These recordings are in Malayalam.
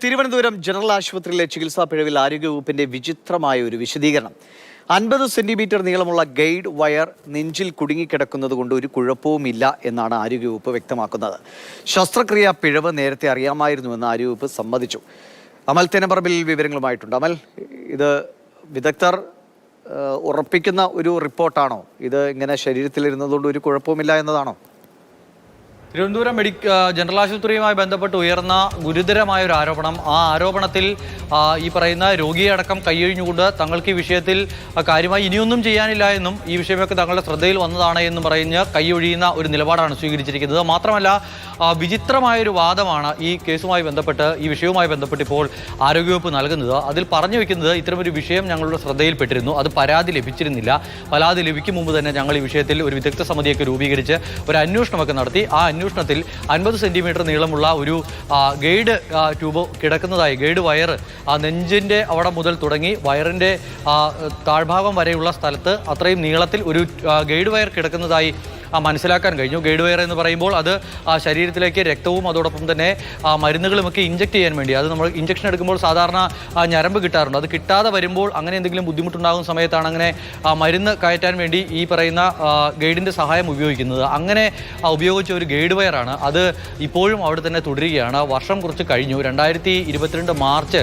തിരുവനന്തപുരം ജനറൽ ആശുപത്രിയിലെ ചികിത്സാ പിഴവിൽ ആരോഗ്യവകുപ്പിന്റെ വിചിത്രമായ ഒരു വിശദീകരണം. 50 സെന്റിമീറ്റർ നീളമുള്ള ഗൈഡ് വയർ നെഞ്ചിൽ കുടുങ്ങിക്കിടക്കുന്നത് കൊണ്ട് ഒരു കുഴപ്പവുമില്ല എന്നാണ് ആരോഗ്യവകുപ്പ് വ്യക്തമാക്കുന്നത്. ശസ്ത്രക്രിയ പിഴവ് നേരത്തെ അറിയാമായിരുന്നുവെന്ന് ആരോഗ്യവകുപ്പ് സമ്മതിച്ചു. അമൽ തേനപ്പറമ്പിൽ വിവരങ്ങളുമായിട്ടുണ്ട്. അമൽ, ഇത് വിദഗ്ധർ ഉറപ്പിക്കുന്ന ഒരു റിപ്പോർട്ടാണോ? ഇത് ഇങ്ങനെ ശരീരത്തിലിരുന്നതുകൊണ്ട് ഒരു കുഴപ്പവുമില്ല എന്നതാണോ? തിരുവനന്തപുരം ജനറൽ ആശുപത്രിയുമായി ബന്ധപ്പെട്ട് ഉയർന്ന ഗുരുതരമായ ഒരു ആരോപണം. ആ ആരോപണത്തിൽ ഈ പറയുന്ന രോഗിയെ അടക്കം കൈയൊഴിഞ്ഞുകൊണ്ട് തങ്ങൾക്ക് ഈ വിഷയത്തിൽ കാര്യമായി ഇനിയൊന്നും ചെയ്യാനില്ല എന്നും ഈ വിഷയമൊക്കെ തങ്ങളുടെ ശ്രദ്ധയിൽ വന്നതാണ് എന്നും പറഞ്ഞ് കൈയൊഴിയുന്ന ഒരു നിലപാടാണ് സ്വീകരിച്ചിരിക്കുന്നത്. മാത്രമല്ല, വിചിത്രമായൊരു വാദമാണ് ഈ കേസുമായി ബന്ധപ്പെട്ട്, ഈ വിഷയവുമായി ബന്ധപ്പെട്ട് ഇപ്പോൾ ആരോഗ്യവകുപ്പ് നൽകുന്നത്. അതിൽ പറഞ്ഞു വെക്കുന്നത്, ഇത്തരമൊരു വിഷയം ഞങ്ങളുടെ ശ്രദ്ധയിൽപ്പെട്ടിരുന്നു, അത് പരാതി ലഭിച്ചിരുന്നില്ല. പരാതി ലഭിക്കും മുമ്പ് തന്നെ ഞങ്ങൾ ഈ വിഷയത്തിൽ ഒരു വിദഗ്ധ സമിതിയൊക്കെ രൂപീകരിച്ച് ഒരു അന്വേഷണമൊക്കെ നടത്തി. ആ അന്വേഷണത്തിൽ 50 സെന്റിമീറ്റർ നീളമുള്ള ഒരു ഗൈഡ് ട്യൂബ് കിടക്കുന്നതായി, ഗൈഡ് വയർ നെഞ്ചിൻ്റെ അവിടെ മുതൽ തുടങ്ങി വയറിൻ്റെ താഴ്ഭാഗം വരെയുള്ള സ്ഥലത്ത് അത്രയും നീളത്തിൽ ഒരു ഗൈഡ് വയർ കിടക്കുന്നതായി മനസ്സിലാക്കാൻ കഴിഞ്ഞു. ഗൈഡ് വയർ എന്ന് പറയുമ്പോൾ അത് ശരീരത്തിലേക്ക് രക്തവും അതോടൊപ്പം തന്നെ മരുന്നുകളുമൊക്കെ ഇഞ്ചക്ട് ചെയ്യാൻ വേണ്ടി, അത് നമ്മൾ ഇഞ്ചക്ഷൻ എടുക്കുമ്പോൾ സാധാരണ ഞരമ്പ് കിട്ടാറുണ്ട്. അത് കിട്ടാതെ വരുമ്പോൾ അങ്ങനെ എന്തെങ്കിലും ബുദ്ധിമുട്ടുണ്ടാകുന്ന സമയത്താണ് അങ്ങനെ മരുന്ന് കയറ്റാൻ വേണ്ടി ഈ പറയുന്ന ഗൈഡിൻ്റെ സഹായം ഉപയോഗിക്കുന്നത്. അങ്ങനെ ഉപയോഗിച്ച ഒരു ഗൈഡ് വയറാണ്. അത് ഇപ്പോഴും അവിടെ തന്നെ തുടരുകയാണ്. വർഷം കുറച്ച് കഴിഞ്ഞു. 2023 മാർച്ച്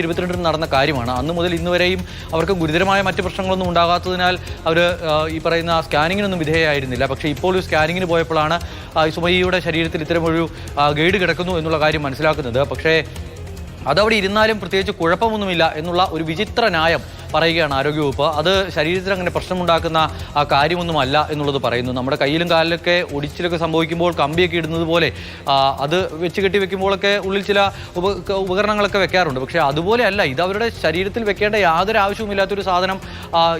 22 നടന്ന കാര്യമാണ്. അന്ന് മുതൽ ഇന്ന് വരെയും അവർക്ക് ഗുരുതരമായ മറ്റ് പ്രശ്നങ്ങളൊന്നും ഉണ്ടാകാത്തതിനാൽ അവർ ഈ പറയുന്ന സ്കാനിങ്ങിനൊന്നും വിധേയമായിരുന്നില്ല. പക്ഷേ ഇപ്പോൾ ഒരു സ്കാനിങ്ങിന് പോയപ്പോഴാണ് സുമയ്യയുടെ ശരീരത്തിൽ ഇത്തരമൊരു ഗൈഡ് കിടക്കുന്നു എന്നുള്ള കാര്യം മനസ്സിലാക്കുന്നത്. പക്ഷേ അതവിടെ ഇരുന്നാലും പ്രത്യേകിച്ച് കുഴപ്പമൊന്നുമില്ല എന്നുള്ള ഒരു വിചിത്ര ന്യായം പറയുകയാണ് ആരോഗ്യവകുപ്പ്. അത് ശരീരത്തിൽ അങ്ങനെ പ്രശ്നമുണ്ടാക്കുന്ന കാര്യമൊന്നുമല്ല എന്നുള്ളത് പറയുന്നു. നമ്മുടെ കയ്യിലും കാലിലൊക്കെ ഒടിച്ചിലൊക്കെ സംഭവിക്കുമ്പോൾ കമ്പിയൊക്കെ ഇടുന്നത് പോലെ അത് വെച്ച് കെട്ടി വെക്കുമ്പോഴൊക്കെ ഉള്ളിൽ ചില ഉപകരണങ്ങളൊക്കെ വെക്കാറുണ്ട്. പക്ഷേ അതുപോലെയല്ല, ഇത് അവരുടെ ശരീരത്തിൽ വെക്കേണ്ട യാതൊരു ആവശ്യവുമില്ലാത്തൊരു സാധനം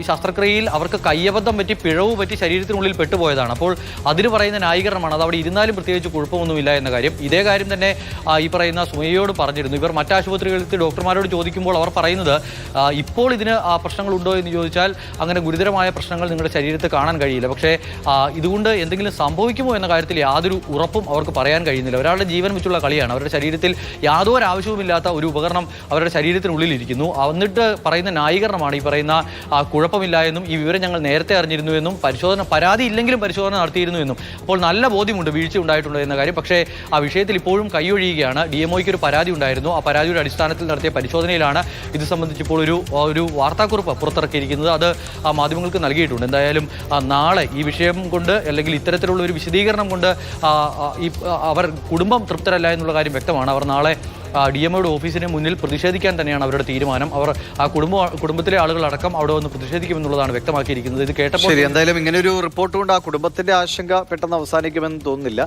ശസ്ത്രക്രിയയിൽ അവർക്ക് കയ്യബദ്ധം പറ്റി, പിഴവ് പറ്റി ശരീരത്തിനുള്ളിൽ പെട്ടുപോയതാണ്. അപ്പോൾ അതിന് പറയുന്ന ന്യായീകരണമാണ് അത് അവിടെ ഇരുന്നാലും പ്രത്യേകിച്ച് കുഴപ്പമൊന്നുമില്ല എന്ന കാര്യം. ഇതേ കാര്യം തന്നെ ഈ പറയുന്ന സുമയ്യയോട് പറഞ്ഞിരുന്നു. ഇവർ മറ്റാശുപത്രികളിൽ ഡോക്ടർമാരോട് ചോദിക്കുമ്പോൾ അവർ പറയുന്നത്, ഇപ്പോൾ ഇതിന് പ്രശ്നങ്ങളുണ്ടോ എന്ന് ചോദിച്ചാൽ അങ്ങനെ ഗുരുതരമായ പ്രശ്നങ്ങൾ നിങ്ങളുടെ ശരീരത്തിൽ കാണാൻ കഴിയില്ല. പക്ഷേ ഇതുകൊണ്ട് എന്തെങ്കിലും സംഭവിക്കുമോ എന്ന കാര്യത്തിൽ യാതൊരു ഉറപ്പും അവർക്ക് പറയാൻ കഴിയുന്നില്ല. ഒരാളുടെ ജീവൻ വെച്ചുള്ള കളിയാണ്. അവരുടെ ശരീരത്തിൽ യാതൊരു ആവശ്യവുമില്ലാത്ത ഒരു ഉപകരണം അവരുടെ ശരീരത്തിനുള്ളിലിരിക്കുന്നു. എന്നിട്ട് പറയുന്ന ന്യായീകരണമാണ് ഈ പറയുന്ന കുഴപ്പമില്ല എന്നും ഈ വിവരം ഞങ്ങൾ നേരത്തെ അറിഞ്ഞിരുന്നു എന്നും പരാതി ഇല്ലെങ്കിലും പരിശോധന നടത്തിയിരുന്നു എന്നും. അപ്പോൾ നല്ല ബോധ്യമുണ്ട് വീഴ്ച ഉണ്ടായിട്ടുണ്ട് എന്ന കാര്യം. പക്ഷേ ആ വിഷയത്തിൽ ഇപ്പോഴും കൈയൊഴിയുകയാണ്. DMOയ്ക്ക് ഒരു പരാതി ഉണ്ടായിരുന്നു. ആ പരാതിയുടെ അടിസ്ഥാനത്തിൽ നടത്തിയ പരിശോധനയിലാണ് ഇത് സംബന്ധിച്ച് ഇപ്പോൾ ഒരു വാർത്താക്കുറിപ്പ് പുറത്തിറക്കിയിരിക്കുന്നത്. അത് മാധ്യമങ്ങൾക്ക് നൽകിയിട്ടുണ്ട്. എന്തായാലും നാളെ ഈ വിഷയം കൊണ്ട്, അല്ലെങ്കിൽ ഇത്തരത്തിലുള്ള ഒരു വിശദീകരണം കൊണ്ട് അവർ കുടുംബം തൃപ്തരല്ല എന്നുള്ള കാര്യം വ്യക്തമാണ്. അവർ നാളെ DMOയുടെ ഓഫീസിന് മുന്നിൽ പ്രതിഷേധിക്കാൻ തന്നെയാണ് അവരുടെ തീരുമാനം. അവർ ആ കുടുംബത്തിലെ ആളുകളടക്കം അവിടെ വന്ന് പ്രതിഷേധിക്കുമെന്നുള്ളതാണ് വ്യക്തമാക്കിയിരിക്കുന്നത്. ഇത് കേട്ടപ്പോൾ എന്തായാലും ഇങ്ങനെ ഒരു റിപ്പോർട്ട് കൊണ്ട് ആ കുടുംബത്തിന്റെ ആശങ്ക പെട്ടെന്ന് അവസാനിക്കുമെന്ന് തോന്നുന്നില്ല.